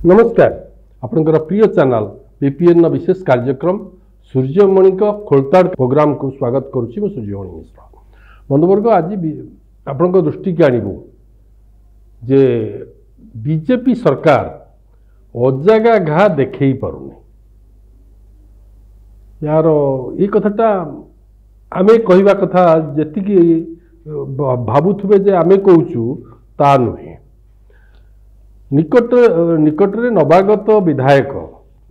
नमस्कार आपनकर प्रिय चैनल बीपीएन विशेष कार्यक्रम सूर्यमणि खोलताड़ प्रोग्राम को स्वागत करुच्ची मो सूर्यमणि मिश्र। बंधुवर्ग आज आपण दृष्टि के आणबू जे बीजेपी सरकार अजागा घा देखई पारुनी यार ये कथाटा आमे कहवा कथा जेतिकी भावुथुबे जे आमे कहूचु ता नुहे। निकट रे नवागत विधायक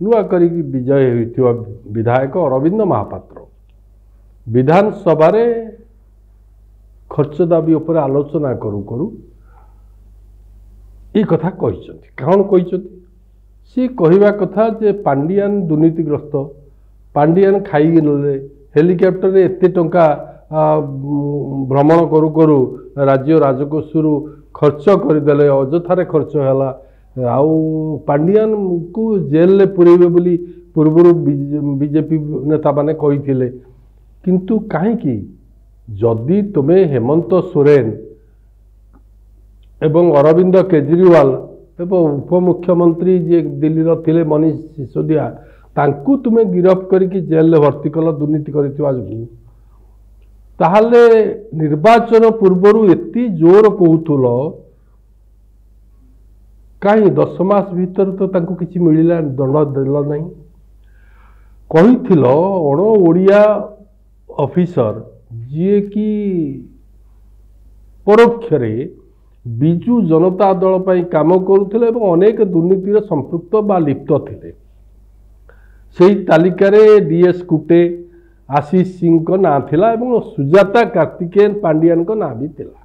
नुआ करी विजय होइथिबा विधायक अरविंद महापात्र विधानसभा रे खर्च दाबी उपर आलोचना करू करू ये कथा कहिसंती। कौन कहिसंती सी कहवा कथा जे पांडियान दुर्नीतिग्रस्त पांडियान खाई गले हेलिकॉप्टर रे एते टंका भ्रमण करू करू राज्य राजकोषरू खर्च करदेले अजथारे खर्च हैला आउ पांडियान को जेल ले पुरेबे बोली पूर्व बीजेपी नेता माने कहिथिले किंतु काहे कि जदि तुमे हेमंत सोरेन एवं अरविंद केजरीवाल एवं उपमुख्यमंत्री जे दिल्ली रो थिले मनीष सिसोदिया तांकु तुमे गिरफ करिकि जेल ले भर्ती कल दुर्नीति करिथिबा जु ताहले निर्वाचन पूर्वरु एति जोर कहूथुल कहीं 10 मास भीतर तो तांको किछि मिलिला दंड देला नहीं कहिथिल अण ओडिया ऑफिसर जे कि परोक्ष रे बिजू जनता दल पई काम करूथिले एवं अनेक दुर्नीति रे संपृक्त बा लिप्त थिले सेही तालिका रे डीएस कुटे आशीष सिंह को ना थिला एवं सुजाता कार्तिकेयन पांडियान को ना भी थिला।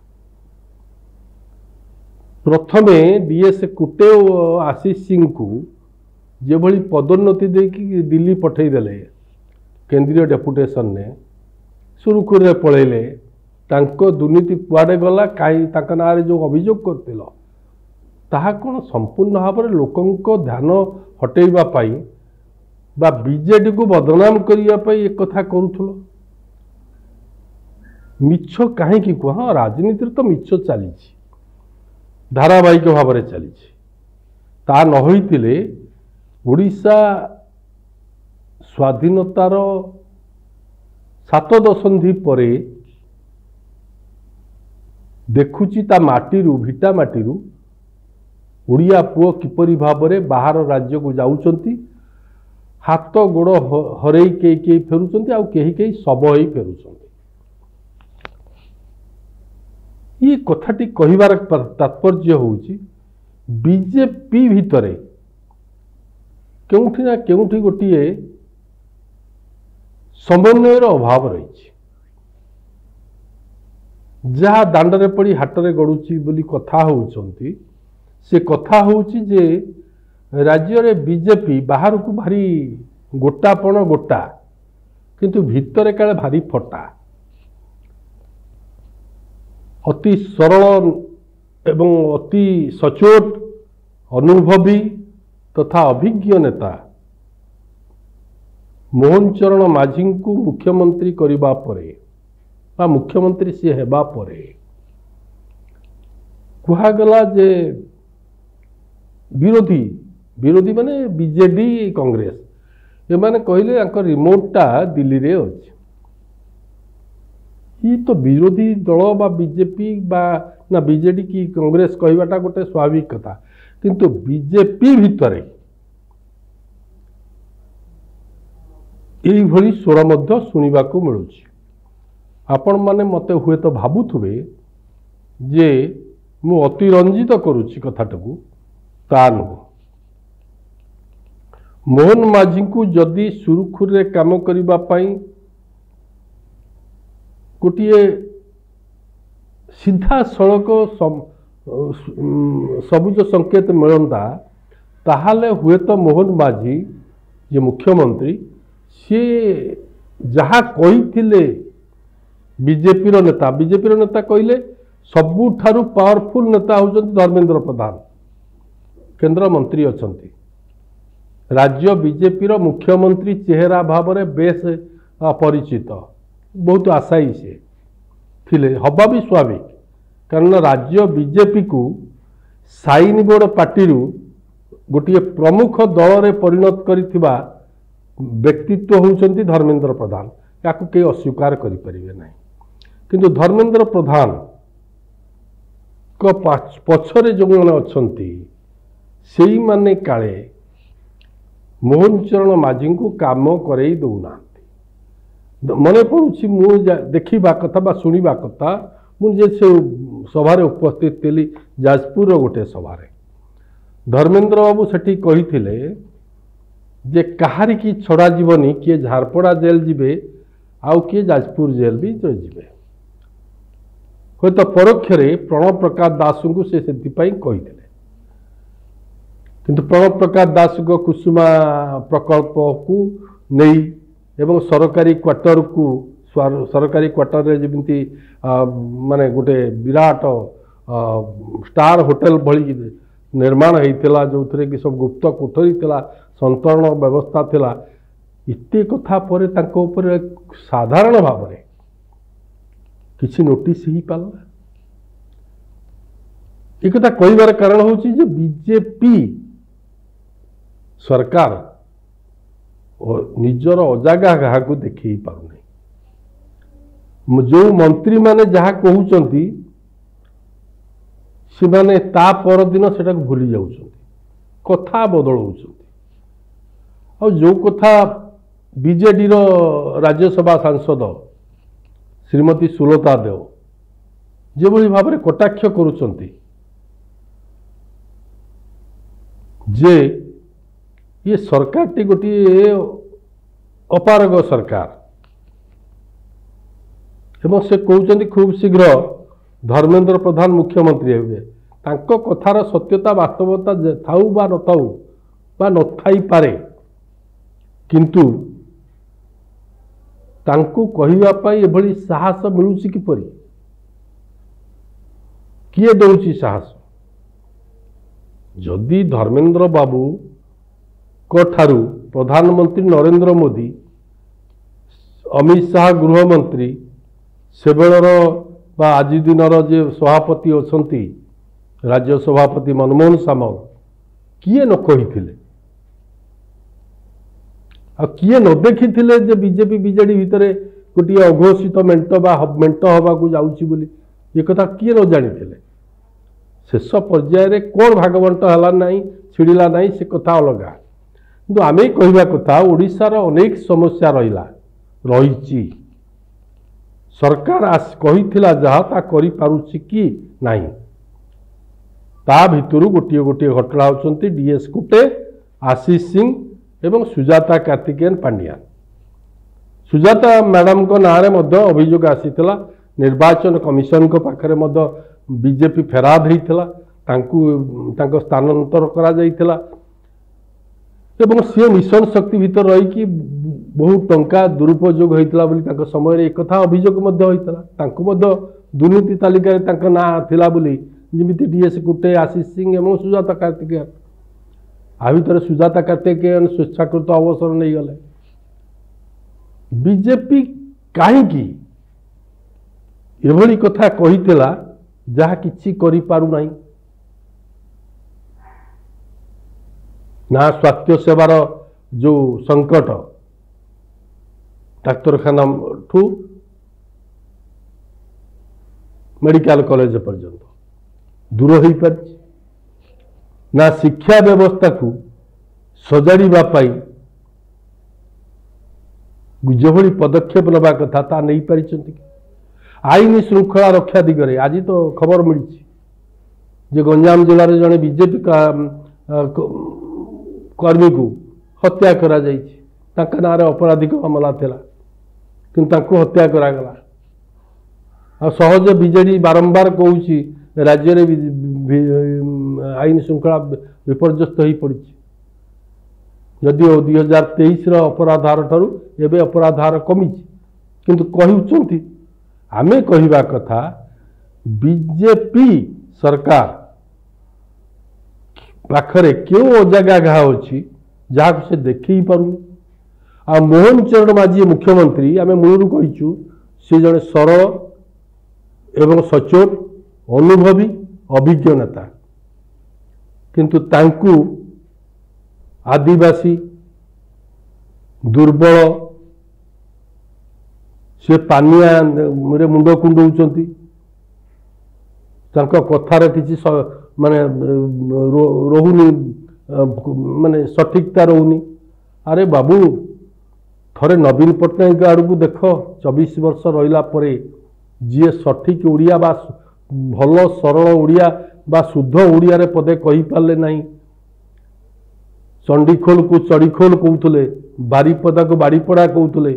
प्रथमे डीएस कुटे और आशीष सिंह को जे भली पदोन्नति देकी दिल्ली पठेई देले केंद्रीय डेपुटेशन ने सुरुखुर रे पळेले तांको दुर्नीति कुआडे गला काई ताका नारे जो अभियोग करथिलो ताहा कोन संपूर्ण भाव रे लोकंको ध्यान हटेइबा पाई बा बीजेडी को बदनाम करने एक कथा करूथलो मिछ कहीं कह राजनीति तो मिछ चली धारावाहिक भाव में चली ता न होइतिले ओडिशा स्वाधीनतार 7 दशंधि परे देखुची ता माटीरू भिटा माटीरू ओडिया पुओ किपरि भाव में बाहर राज्य को जाउचंती हाथ गोड़ हरई कई फेरुचंती आउ कई शब ही फेरुचंती। ये कथाटी कहिबार तात्पर्य होउची बीजेपी भितरे केउठी ना केउठी गोटिए समन्वयर अभाव रही जहा दांडरे पड़ी हाटरे गड़ुची बोली कथा होउचंती से कथा होउची जे राज्य रे बीजेपी बाहर को भारी गोटापण गोटा किंतु भितरे काले भारी फटा अति सरल एवं अति सचोट अनुभवी तथा अभिज्ञ नेता मोहन चरण माझी को मुख्यमंत्री करबा परे बा मुख्यमंत्री से हेबा परे कुहागला जे विरोधी माने बीजेडी कांग्रेस ये माने कहले रिमोटा दिल्ली रे अछि ये तो विरोधी दल बा बीजेपी बा ना बीजेडी की कांग्रेस कहवाटा गोटे स्वाभाविक कथा किंतु बीजेपी भितरे यही भली स्वर मध्य सुनिबा को मिलुछि। आपण माने मते हुए तो भाबुथुबे जे मु अतिरंजित करुछि कथाटकू ता नुह मोहन माझी को जदि सुरुखुर रे काम करिबा पाई गोटे सीधा सड़क सबुज संकेत मिलता ताहाले हुए तो मोहन माझी जे मुख्यमंत्री सी जहा कही बीजेपी नेता कहले सबुठारु पावरफुल नेता होउछन्ति धर्मेंद्र प्रधान केंद्र मंत्री अछन्ति राज्य बीजेपी रो मुख्यमंत्री चेहरा भाव में बेस परिचित बहुत आशायी से थिले हवा भी स्वाभाविक कारण राज्य बीजेपी को साइन बोर्ड पार्टी गोटे प्रमुख दल में परिणत करिथिबा व्यक्तित्व होउचंती धर्मेंद्र प्रधान या कई अस्वीकार करें ना किंतु धर्मेंद्र प्रधान को पछरे जो मैंने अच्छी से माने काले मोहन चरण माझी को काम करई दौना मन पड़ुछि मु देखा कथा बा शुणा कथा मुझे से सभारे उपस्थित थी जाजपुर गोटे सभारे धर्मेंद्र बाबू सेठी कही जे कहारी की छड़ा जीवनी किए झारपड़ा जेल जीवे आउ किए जाजपुर जेल भी जीवे हूँ तो परोक्षरे प्रणव प्रकाश दास को से कही किंतु प्रणव प्रकाश दास को कुसुमा प्रकल्प को नहीं एवं सरकारी क्वार्टर को सरकारी क्वार्टर रे जमी माने गोटे विराट स्टार होटेल भली निर्माण होता जो थे कि सब गुप्त कोठरी थिला संतरण व्यवस्था थिला इते कथा पर तांको ऊपर साधारण भाव में किसी नोटिस ही पाला एक कथा कहबार कारण होची जे बीजेपी सरकार निजर अजागा क्या को देखी पारना जो मंत्री माने जहाँ कहते से माने ता पर दिन से भूली जाऊँ कथा बदल और जो कथा बीजेडी राज्यसभा सांसद श्रीमती सुलता देव जो भाव में कटाक्ष करुँच जे ये सरकार टी गोटे अपारग सरकार एवं से कहते खूब शीघ्र धर्मेंद्र प्रधान मुख्यमंत्री हे तांको कथार सत्यता वास्तवता थाऊ बा नथाऊ बा नथाई पारे किंतु तांको कहिबा पाई एभली साहस मिलुछि किपरि किए दउछि साहस जदि धर्मेंद्र बाबू को ठारू प्रधानमंत्री नरेंद्र मोदी अमित शाह गृहमंत्री से बेलर बा आज दिनर जे सभापति अछंती राज्य सभापति मनमोहन सामल किए न कही किए न देखी जे बीजेपी बीजेडी भितर गोटे अघोषित मेंट हवा को जाऊँगी बोली ये कथा किए न जानी शेष पर्यायर कौन भागवंट है ना छिड़ा ना से कथा अलग किंतु आम कहवा कथा ओडिशार अनेक समस्या रही सरकार कही जहाँ ता करि पारुछि कि नहीं ता भितर गोटे गोटे घटना होती डीएस कुटे आशीष सिंह एवं सुजाता कार्तिकेयन पांड्यान सुजाता मैडम को नाँ अभियोग आसीथिला निर्वाचन कमिशन को पाखरे बीजेपी फेराद होता स्थानांतर करा जाइथिला एवं सी मिशन शक्ति भीतर रही बहुत टंका दुरुपयोग होता बोली समय एक कथा अभियोग होता दुर्नीति तालिकार ना थिला बोली जमीती डीएस कुटे आशीष सिंह एवं सुजाता कार्तिकेयन आ भर सुजाता कार्तिकेयन स्वेच्छाकृत अवसर नहीं गले बीजेपी कहीं एभली कथा कही जहाँ किसी करि पारु नहीं ना स्वास्थ्य सेवार जो संकट डाक्तरखाना ठू मेडिकल कॉलेज पर्यंत दूर हो पार ना शिक्षा व्यवस्था को सजाड़ा जो पदक्षेप नवा कथा ता नहीं पारि आईन श्रृंखला रक्षा दिगरे आज तो खबर मिली जे गंजाम जिले जड़े बीजेपी कर्मी को हत्या करा ना अपराधिक मामला थिला किंतु हत्या करागला आ सहज बीजेडी बारंबार कहूँ राज्य आईन श्रृंखला विपर्यस्त हो पड़ी जदिओ 2023 अपराध हार ठारू एवं अपराध हार कमी किंतु कहते आमे कहवा कथा बीजेपी सरकार पाखरे क्यों अजागा घा अच्छी जहाँ से देखे पारुनी आ मोहन चरण माझी मुख्यमंत्री आम मूलरू कहीचु सी जड़े सरल एवं सचोट अनुभवी अभिज्ञ नेता किंतु तांकु आदिवासी दुर्बल से पानिया रे मुंड कुंडौचंती तांको कथार किसी माने रोहुनी माने सठिकता रोहुनी। अरे बाबू थरे नवीन पट्टनायक आड़ को देख 24 वर्ष रहा जी सठिक ओडिया बा भल सरल ओडिया बा शुद्ध ओडिया रे पदे कही पारले नहीं। चंडीखोल को चढ़ीखोल कहते बारीपदा को बाड़ीपड़ा कहते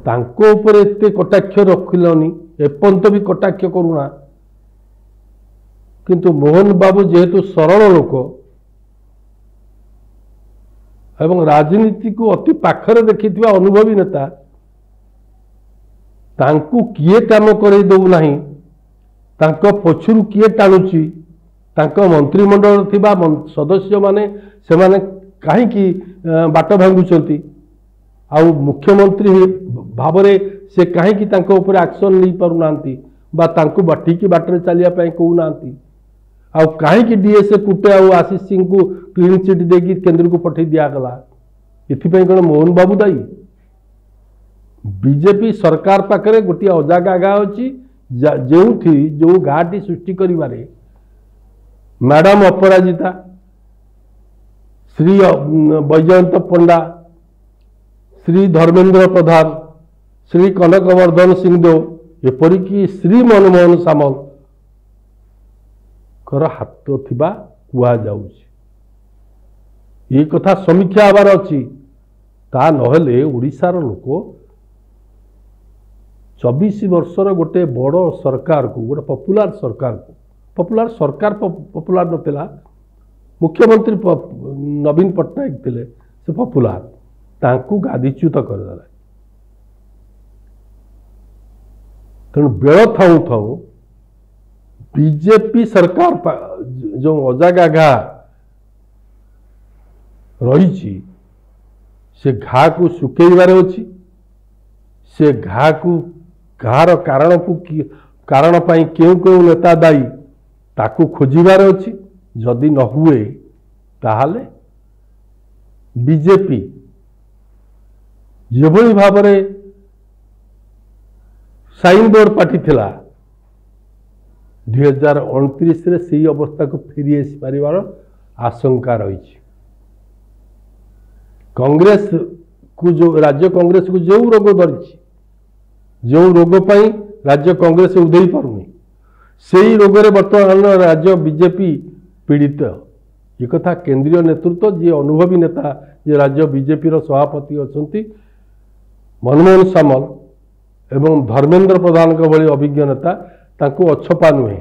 तांको ऊपर एते कटाक्ष रखिलनी एपंत भी कटाक्ष करूना। किंतु मोहन बाबू जेहेतु सरल लोक एवं राजनीति को अति पाखरे देखिथिबा अनुभवी नेता तांकु किए काम करे दउ नाही तांको पछुरु किए टाणुची तांको मंत्रिमंडल थिबा सदस्य माने से माने काहे की बाट भांगुचंती आउ मुख्यमंत्री भावरे से काहे की तांको ऊपर एक्शन नहीं पारु नांती बा तांको बाटी की बाटरे चलिया पई कहू नांती आउ काहे की डीएसए कुटे आउ आशीष सिंह को क्लीन चिट देकी केंद्र को पठे दिया गला। इथिपई कोन मोहन बाबू दाई बीजेपी सरकार पाखरे गोटी अजागा गा अछि जो गाटी सृष्टि करिवारे मैडम अपराजिता श्री बैजयंत पंडा श्री धर्मेंद्र प्रधान श्री कनकवर्धन सिंहदेव एपरिकी श्री मनमोहन सामल कर हाथ थिबा कुआ जाउछि। ये कथा समीक्षा आबार अछि ता नहेले ओडिशार लोक 24 वर्षर गोटे बड़ सरकार को गोटे पपुलार सरकार पपुलार नथिला मुख्यमंत्री नवीन पट्टनायक थिले से पपुलार तांकु गादीच्युत करदेला। तेणु बेल थाऊ थाऊ बीजेपी सरकार जो अजागा घा रही से घा को सुखेबार अच्छी से घा को घार कारण को कारण पाई क्यों क्यों नेता दायी ताकू खोजिबार अच्छी जदि न हुए ताहले बीजेपी जेभली भाव में साइन बोर्ड पार्टी थिला 2029 रे सही अवस्था को फेरी आसी पारिबार आशंका रही। कांग्रेस को जो राज्य कांग्रेस को जो रोग धरी जो रोग पाई राज्य कांग्रेस उधेई पारुनी से रोग रे वर्तमान राज्य बीजेपी पीड़ित। ये कथा केंद्रीय नेतृत्व जी अनुभवी नेता जे राज्य बीजेपी रो सभापति अछंती मनमोहन सामल एवं धर्मेंद्र प्रधान को भली अभिज्ञ नेता तांको अछपा नुहे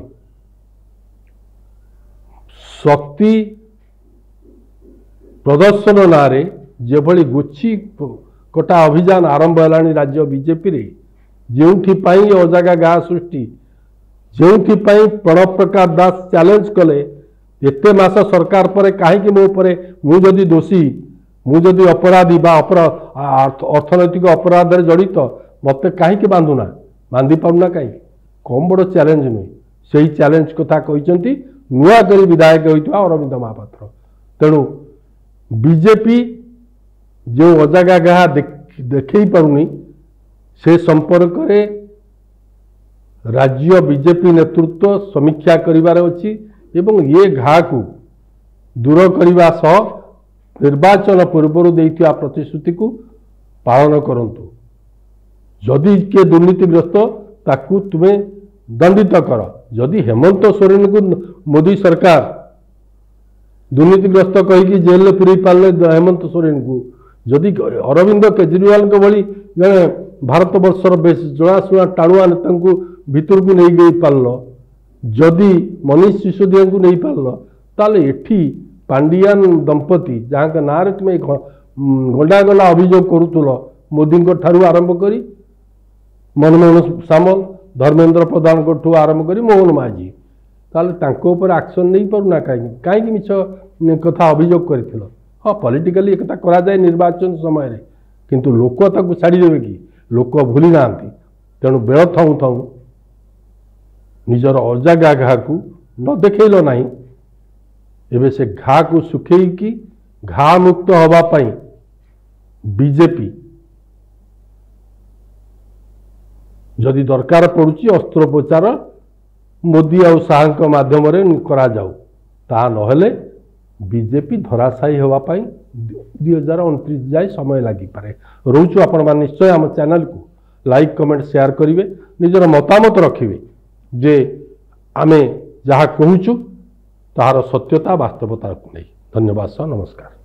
शक्ति प्रदर्शन नारे जेभली गुच्छी कोटा अभियान आरंभ है राज्य बीजेपी रे जोपाई अजागा गाँ सृष्टि जोपाई प्रणब प्रकाश दास चैलेंज कले एते मास सरकार पर कहीं मो जदि दोषी मुझे अपराधी बा अर्थनैतिक अपराध जड़ित मत कहीं बांधुना बांधि पाऊना कहीं कम बड़ चैलेंज नुहे से चैलेंज कथा कहते नुआ कर विधायक होता अरविंद महापात्र। तेणु बीजेपी जो अजागा गाँ देखई पारुनी से संपर्क रे राज्य बीजेपी नेतृत्व समीक्षा करिवार अछि एवं ये घा को दूर करने सह निर्वाचन पूर्व देइथिया प्रतिश्रुति को पालन करंतु। जदि के दुर्नीतिग्रस्त ताकू तुम्हें दंडित कर। जदि हेमंत सोरेन को मोदी सरकार दुर्नीतिग्रस्त कहीकि जेल में पूरे पारे हेमंत सोरेन को जदि अरविंद केजरीवाल भली जड़े भारत वर्षर बेस जनाशुना टाणुआ नेता भितर को नहीं गई पार जदि मनीष सिसोदिया को नहीं पार ताले एठी पांडियान दंपति जहाँ का ना रे तुम्हें गंडा गला अभियोग करुल मोदी ठारू आरंभ करी मनमोहन सामल धर्मेंद्र प्रधान को आरंभ करी मोहन माझी ताले तांको ऊपर एक्शन नहीं पारुना कहीं मिछ कथा अभियोग कर हाँ पॉलिटिकली एक करा जाए निर्वाचन समय रे किंतु लोक ताकू छाड़देवे कि लोक भूली ना तेणु बेल थाऊ थाऊ निजर अजागा घा को न देखल ना एबे से घा को सुखेई घा मुक्त हवा पाई बीजेपी जदि दरकार पड़ुची अस्त्रोपचार मोदी आ शाह माध्यम करा जाऊ ता नहले बीजेपी धराशायी हवा पाई 2029 जाए समय लगी पारे। रोचु आपण मान निश्चय आम चैनल को लाइक कमेंट शेयर करिवे निजर मतामत रखिवे जे आमे जहाँ कहूचु ताहार सत्यता वास्तवता को नहीं। धन्यवाद सर, नमस्कार।